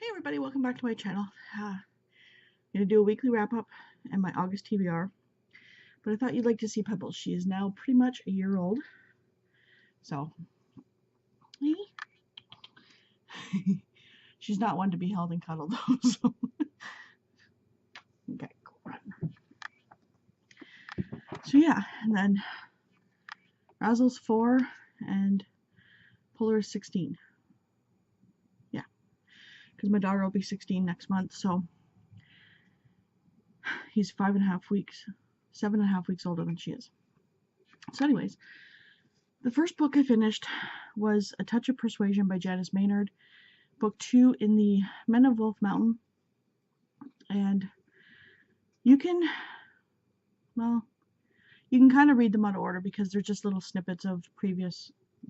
Everybody, welcome back to my channel. I'm going to do a weekly wrap-up and my August TBR. But I thought you'd like to see Pebbles. She is now pretty much a year old. So, she's not one to be held and cuddled though. So. Okay, go run. So yeah, and then Razzle's 4 and Polar is 16. Yeah, because my daughter will be 16 next month, so he's 7.5 weeks older than she is. So anyways, the first book I finished was A Touch of Persuasion by Janice Maynard, book 2 in the Men of Wolf Mountain. And you can kind of read them out of order because they're just little snippets of the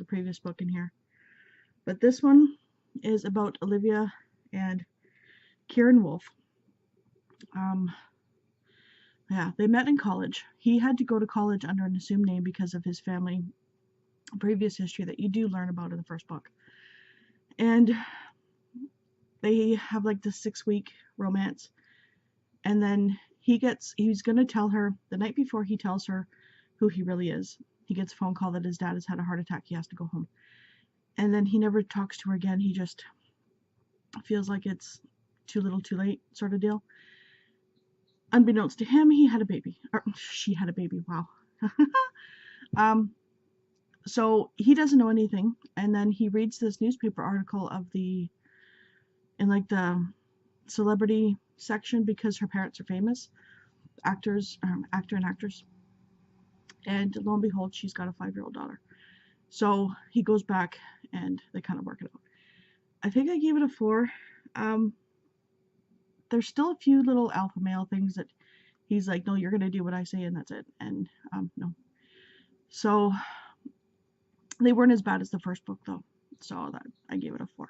previous book in here. But this one is about Olivia and Kieran Wolf. Yeah, they met in college. He had to go to college under an assumed name because of his family previous history that you do learn about in the first book. And they have like this 6-week romance. And then he's going to tell her, the night before he tells her who he really is, he gets a phone call that his dad has had a heart attack. He has to go home. And then he never talks to her again. He just feels like it's too little too late sort of deal. Unbeknownst to him, he had a baby. Or she had a baby. Wow. So he doesn't know anything. And then he reads this newspaper article in the celebrity section because her parents are famous actor and actress. And lo and behold, she's got a 5-year-old daughter. So he goes back and they kind of work it out. I think I gave it a 4. There's still a few little alpha male things that he's like, no, you're going to do what I say and that's it. And no. So they weren't as bad as the first book though. So that I gave it a 4.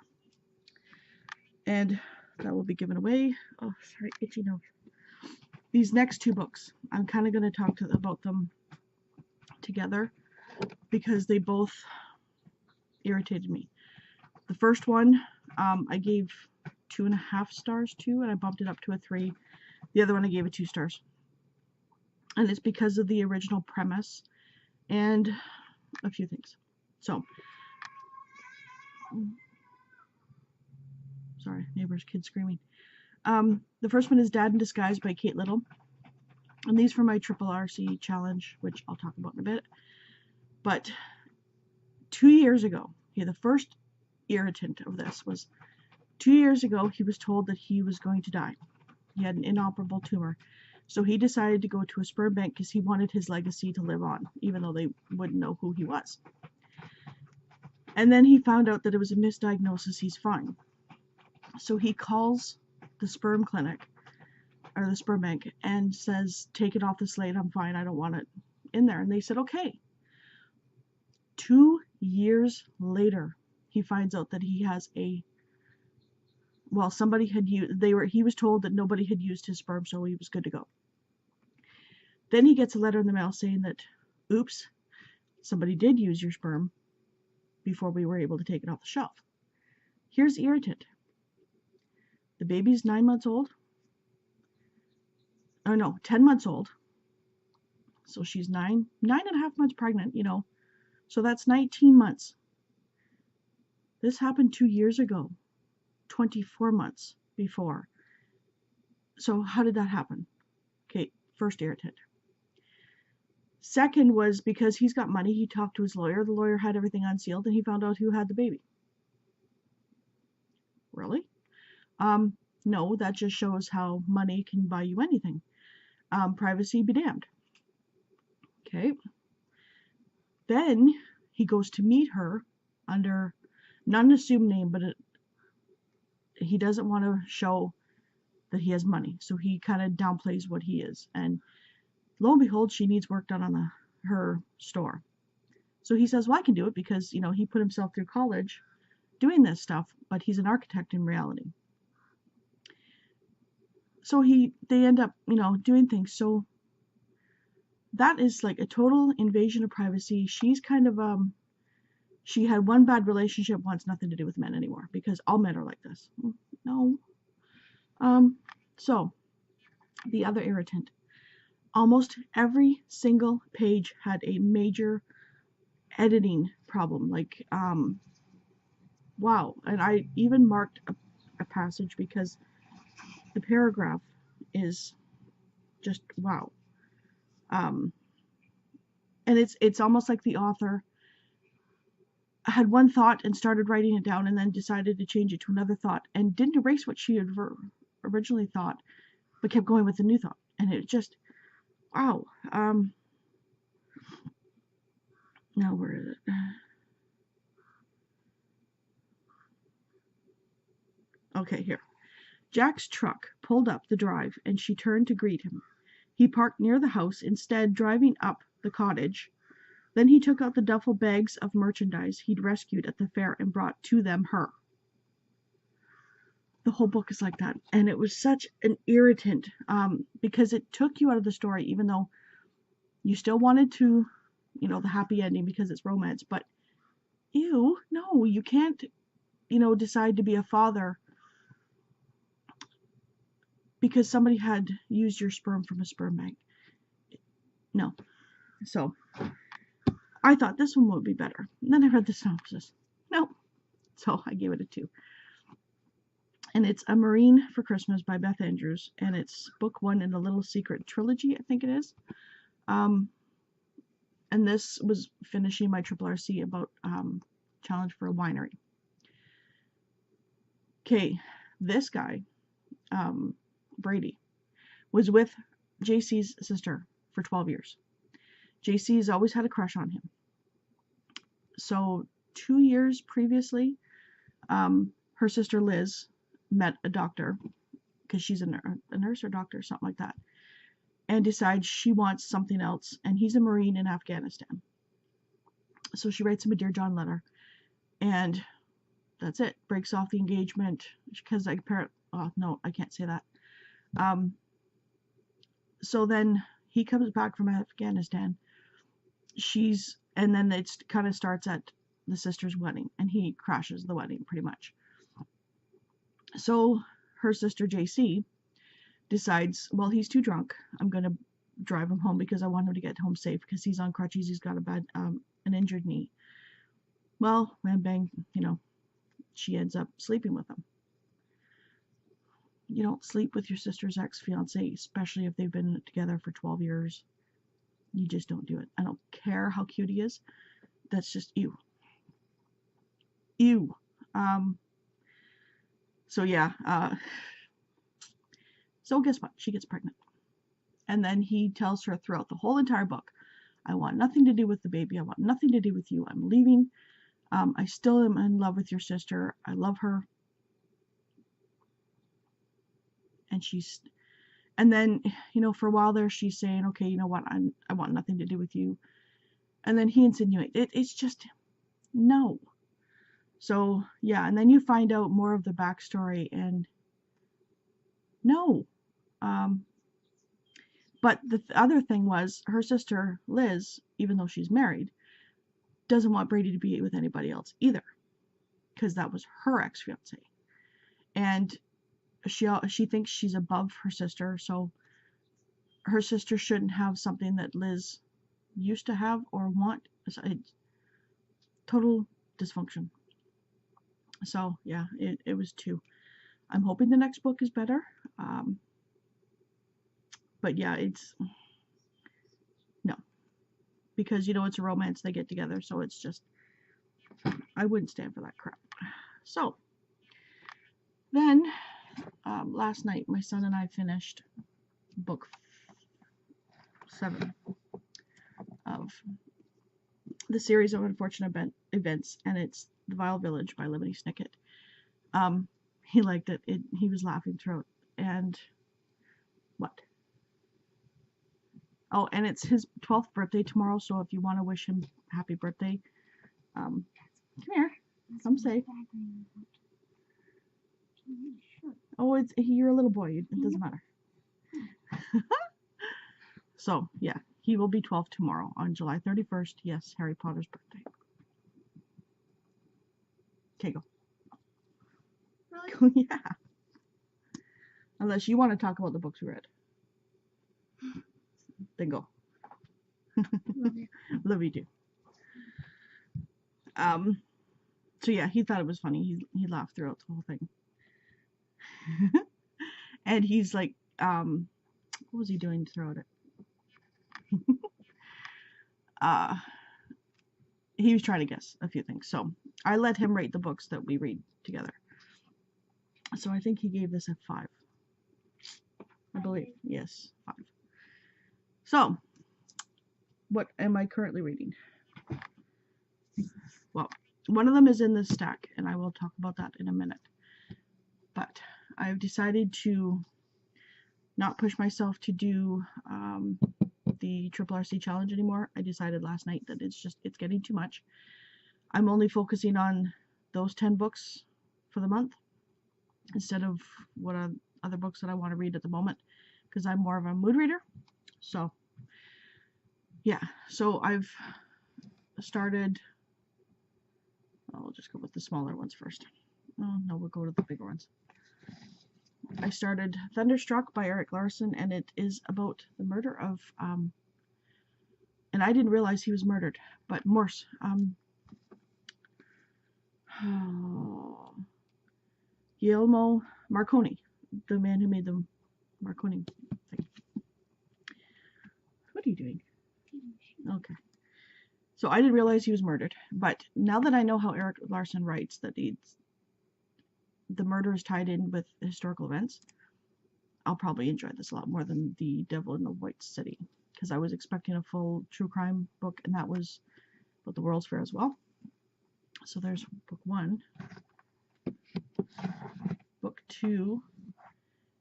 And that will be given away. Oh, sorry, itchy nose. These next 2 books, I'm kind of going to talk about them together because they both irritated me. The first one, I gave 2.5 stars to, and I bumped it up to a 3. The other one I gave it 2 stars. And it's because of the original premise and a few things. So, sorry, neighbor's kid screaming. The first one is Dad in Disguise by Kate Little. And these for my RRRC challenge, which I'll talk about in a bit. But 2 years ago, the first irritant of this was 2 years ago, he was told that he was going to die. He had an inoperable tumor. So he decided to go to a sperm bank because he wanted his legacy to live on, even though they wouldn't know who he was. And then he found out that it was a misdiagnosis. He's fine. So he calls the sperm clinic, or the sperm bank, and says, take it off the slate, I'm fine, I don't want it in there. And they said, okay. 2 years later, he finds out that he has somebody had used, he was told that nobody had used his sperm, so he was good to go. Then he gets a letter in the mail saying that, oops, somebody did use your sperm before we were able to take it off the shelf. Here's the irritant. The baby's 9 months old. Oh no, 10 months old. So she's 9.5 months pregnant, So that's 19 months. This happened 2 years ago. 24 months before. So how did that happen? Okay, first irritant. Second was because he's got money, he talked to his lawyer. The lawyer had everything unsealed and he found out who had the baby. Really? No, that just shows how money can buy you anything. Privacy be damned. Okay. Then he goes to meet her under not an assumed name, but he doesn't want to show that he has money. So he kind of downplays what he is. And lo and behold, she needs work done on her store. So he says, well, I can do it because, he put himself through college doing this stuff, but he's an architect in reality. So they end up, doing things. So that is like a total invasion of privacy. She's kind of, she had one bad relationship once, nothing to do with men anymore, because all men are like this. No. So, the other irritant. Almost every single page had a major editing problem. Like, wow. And I even marked a passage because the paragraph is just wow. And it's almost like the author had one thought and started writing it down and then decided to change it to another thought and didn't erase what she had originally thought, but kept going with the new thought. And it just, wow. Now where is it? Okay, here. Jack's truck pulled up the drive and she turned to greet him. He parked near the house, instead driving up the cottage. Then he took out the duffel bags of merchandise he'd rescued at the fair and brought to them her. The whole book is like that. And it was such an irritant because it took you out of the story, even though you still wanted to, the happy ending because it's romance. But, no, you can't, decide to be a father because somebody had used your sperm from a sperm bank. No. So, I thought this one would be better. And then I read the synopsis. Nope. So, I gave it a 2. And it's A Marine for Christmas by Beth Andrews. And it's book 1 in the Little Secret trilogy, I think it is. And this was finishing my RRRC about challenge for a winery. Okay, this guy, Brady, was with JC's sister for 12 years. JC's always had a crush on him. So 2 years previously, her sister Liz met a doctor, because she's a nurse or doctor, something like that, and decides she wants something else, and he's a Marine in Afghanistan. So she writes him a Dear John letter, and that's it. Breaks off the engagement, because no, I can't say that. So then he comes back from Afghanistan. And then it kind of starts at the sister's wedding, and he crashes the wedding pretty much. So her sister JC decides, well, he's too drunk. I'm going to drive him home because I want him to get home safe because he's on crutches. He's got an injured knee. Well, wham bang, she ends up sleeping with him. You don't sleep with your sister's ex-fiance, especially if they've been together for 12 years. You just don't do it. I don't care how cute he is. That's just ew. Ew. So yeah. So guess what? She gets pregnant. And then he tells her throughout the whole entire book, I want nothing to do with the baby. I want nothing to do with you. I'm leaving. I still am in love with your sister. I love her. And then, for a while there, she's saying, okay, you know what? I want nothing to do with you. And then he insinuates, it's just, no. So, yeah. And then you find out more of the backstory, and no. But the other thing was, her sister, Liz, even though she's married, doesn't want Brady to be with anybody else either, because that was her ex-fiance. And she thinks she's above her sister, so her sister shouldn't have something that Liz used to have or want. It's total dysfunction. So yeah, it was 2. I'm hoping the next book is better. But yeah, it's no, because it's a romance, they get together, so it's just, I wouldn't stand for that crap. So then last night my son and I finished book 7 of the series of unfortunate events, and it's The Vile Village by Lemony Snicket. He liked it. He was laughing throughout. And what? Oh, and it's his 12th birthday tomorrow, so if you want to wish him happy birthday, come here. Come say. Oh, you're a little boy. It doesn't matter. So, yeah, he will be 12 tomorrow on July 31st. Yes, Harry Potter's birthday. Okay, go. Really? Yeah. Unless you want to talk about the books we read. Then go. Love you too. So yeah, he thought it was funny. He laughed throughout the whole thing. And he's like, what was he doing throughout it? He was trying to guess a few things. So I let him rate the books that we read together. So I think he gave this a 5. I believe. Yes, 5. So, what am I currently reading? Well, one of them is in this stack, and I will talk about that in a minute. But I've decided to not push myself to do the RRRC challenge anymore. I decided last night that it's getting too much. I'm only focusing on those 10 books for the month instead of what other books that I want to read at the moment, because I'm more of a mood reader. So yeah, so I've started, I'll just go with the smaller ones first. Oh no, we'll go to the bigger ones. I started Thunderstruck by Erik Larson, and it is about the murder of and I didn't realize he was murdered, but Morse, Guillermo Marconi, the man who made the Marconi thing. What are you doing? Okay. So I didn't realize he was murdered, but now that I know how Erik Larson writes, that the murder is tied in with historical events, I'll probably enjoy this a lot more than The Devil in the White City, because I was expecting a full true crime book, and that was about the World's Fair as well. So there's book 1. Book 2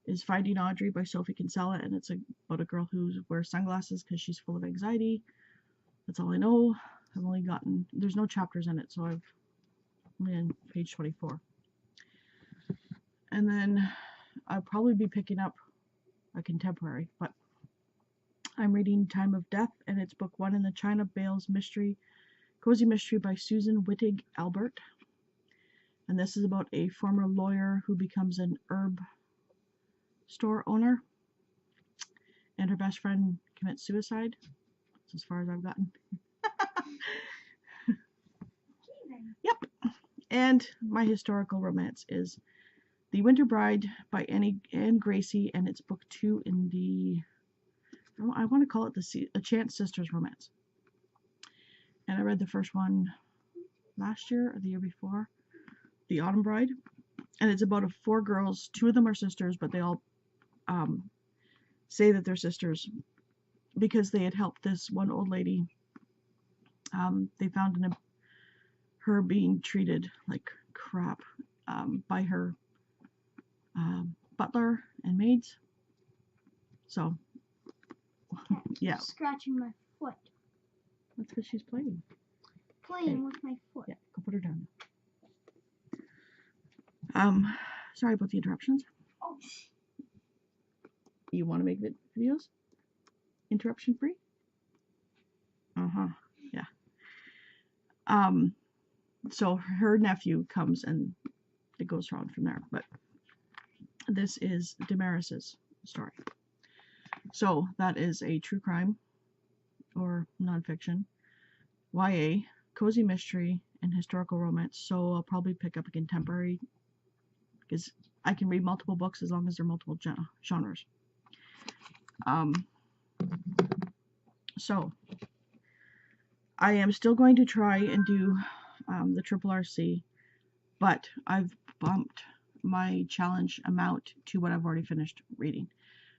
is Finding Audrey by Sophie Kinsella, and it's about a girl who wears sunglasses because she's full of anxiety. That's all I know. I've only gotten, there's no chapters in it, so I'm in page 24. And then I'll probably be picking up a contemporary, but I'm reading Time of Death, and it's book 1 in the China Bales Cozy Mystery by Susan Wittig Albert. And this is about a former lawyer who becomes an herb store owner, and her best friend commits suicide. That's as far as I've gotten. Yep. And my historical romance is The Winter Bride by Anne Gracie, and it's book 2 in the, I want to call it a Chance Sisters romance. And I read the first one last year or the year before, The Autumn Bride, and it's about 4 girls. 2 of them are sisters, but they all say that they're sisters because they had helped this one old lady. They found her being treated like crap by her butler and maids. So yeah, scratching my foot. That's because she's playing With my foot. Yeah, go put her down. Sorry about the interruptions. Oh. You want to make videos interruption free? Yeah. So her nephew comes and it goes on from there, but this is Damaris's story. So that is a true crime or nonfiction, YA, cozy mystery, and historical romance. So I'll probably pick up a contemporary because I can read multiple books as long as they're multiple genres. So I am still going to try and do the RRRC, but I've bumped my challenge amount to what I've already finished reading.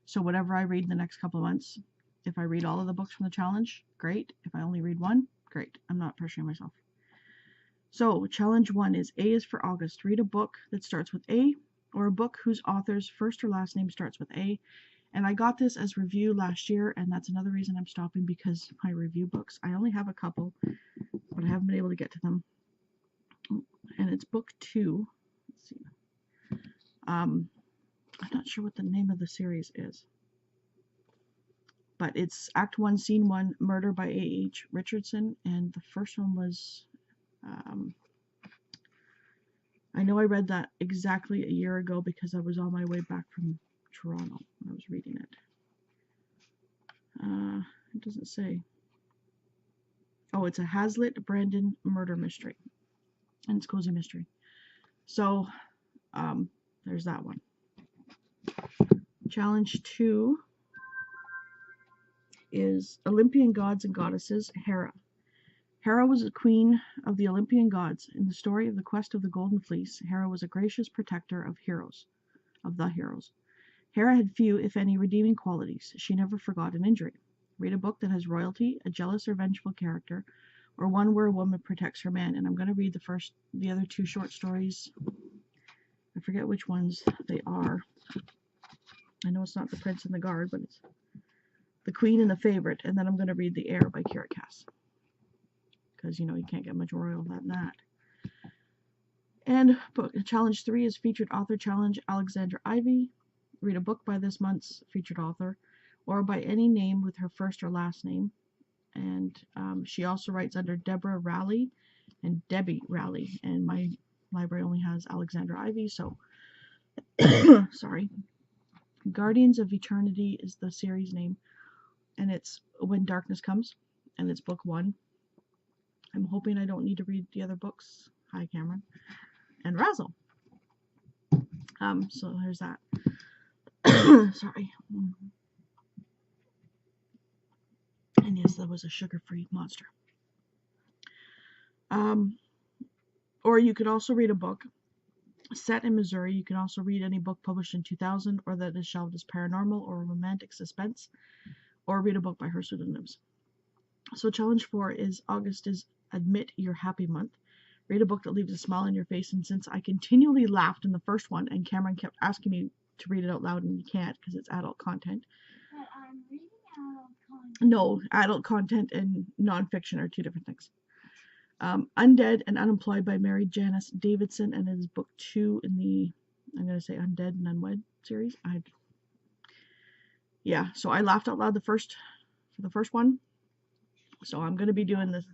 So whatever I read in the next couple of months, if I read all of the books from the challenge, great. If I only read one, great. I'm not pressuring myself. So challenge 1 is A is for August. Read a book that starts with A, or a book whose author's first or last name starts with A. And I got this as review last year, and that's another reason I'm stopping, because my review books, I only have a couple, but I haven't been able to get to them. And it's book 2. Let's see. I'm not sure what the name of the series is, but it's Act 1, Scene 1, Murder by A.H. Richardson, and the first one was, I know I read that exactly a year ago because I was on my way back from Toronto when I was reading it. It doesn't say. Oh, it's a Hazlitt Brandon murder mystery. And it's cozy mystery. So, there's that one. Challenge 2 is Olympian Gods and Goddesses, Hera. Hera was the queen of the Olympian gods. In the story of the quest of the Golden Fleece, Hera was a gracious protector of the heroes. Hera had few, if any, redeeming qualities. She never forgot an injury. Read a book that has royalty, a jealous or vengeful character, or one where a woman protects her man. And I'm going to read the other 2 short stories. I forget which ones they are. I know it's not The Prince and the Guard, but it's The Queen and the Favorite. And then I'm going to read The Heir by Kira Cass. Because, you can't get much royal than that. And challenge 3 is featured author challenge, Alexandra Ivy. Read a book by this month's featured author, or by any name with her first or last name. And she also writes under Deborah Rowley and Debbie Rowley. And my library only has Alexandra Ivy, so sorry. Guardians of Eternity is the series name, and it's When Darkness Comes, and it's book 1. I'm hoping I don't need to read the other books. Hi, Cameron. And Razzle. So there's that. Sorry. And yes, that was a sugar-free monster. Or you could also read a book set in Missouri. You can also read any book published in 2000 or that is shelved as paranormal or romantic suspense, or read a book by her pseudonyms. So challenge 4 is August is Admit You're Happy Month. Read a book that leaves a smile on your face. And since I continually laughed in the first one, and Cameron kept asking me to read it out loud, and you can't because it's adult content. But I'm reading adult content. No, adult content and nonfiction are 2 different things. Undead and Unemployed by Mary Janice Davidson, and it is book 2 in the, I'm going to say Undead and Unwed series. So I laughed out loud for the first one. So I'm going to be doing this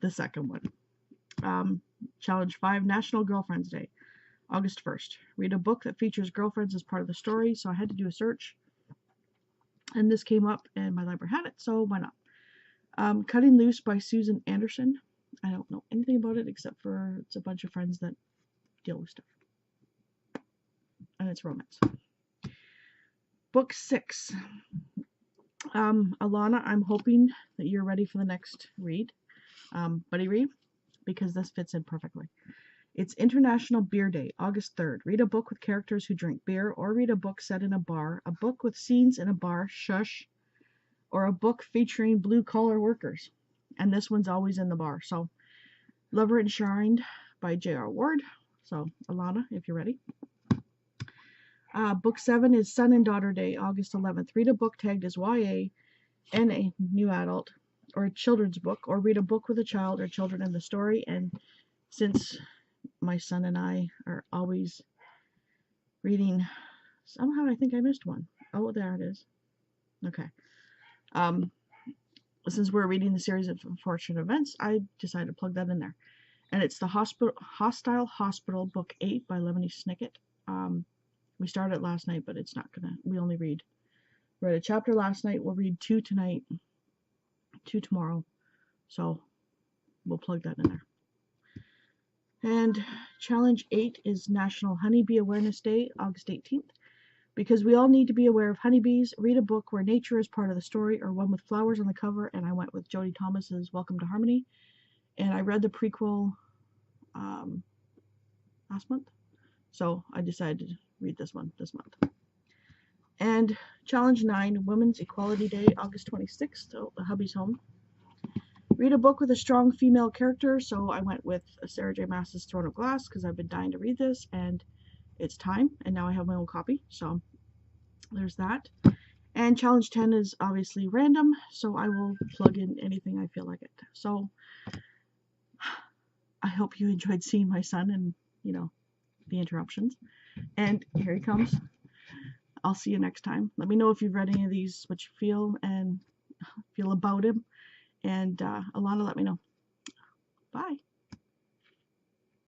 the second one. Challenge 5, National Girlfriends Day, August 1st. Read a book that features girlfriends as part of the story. So I had to do a search, and this came up, and my library had it, so why not? Cutting Loose by Susan Anderson. I don't know anything about it except for it's a bunch of friends that deal with stuff, and it's romance. Book 6. Alana, I'm hoping that you're ready for the next read, buddy read, because this fits in perfectly. It's International Beer Day, August 3rd. Read a book with characters who drink beer, or read a book set in a bar, a book with scenes in a bar, shush, or a book featuring blue-collar workers. And this one's always in the bar. So, Lover Enshrined by J.R. Ward. So, Alana, if you're ready. Book 7 is Son and Daughter Day, August 11th. Read a book tagged as YA and a new adult, or a children's book, or read a book with a child or children in the story. And since my son and I are always reading, somehow I think I missed one. Oh, there it is. Okay. Since we're reading the series of unfortunate events, I decided to plug that in there. And it's the Hostile Hospital, book 8 by Lemony Snicket. We started last night, but it's not gonna, we only read a chapter last night. We'll read 2 tonight, 2 tomorrow. So we'll plug that in there. And challenge 8 is National Honeybee Awareness Day, August 18th. Because we all need to be aware of honeybees, read a book where nature is part of the story, or one with flowers on the cover. And I went with Jodie Thomas's Welcome to Harmony. And I read the prequel last month. So I decided to read this one this month. And challenge 9, Women's Equality Day, August 26th. So the hubby's home. Read a book with a strong female character. So I went with Sarah J. Maas's Throne of Glass because I've been dying to read this, and it's time. And now I have my own copy. So there's that. And challenge 10 is obviously random, so I will plug in anything I feel like it. So I hope you enjoyed seeing my son and, the interruptions. And here he comes. I'll see you next time. Let me know if you've read any of these, what you feel about him. And Alana, let me know. Bye.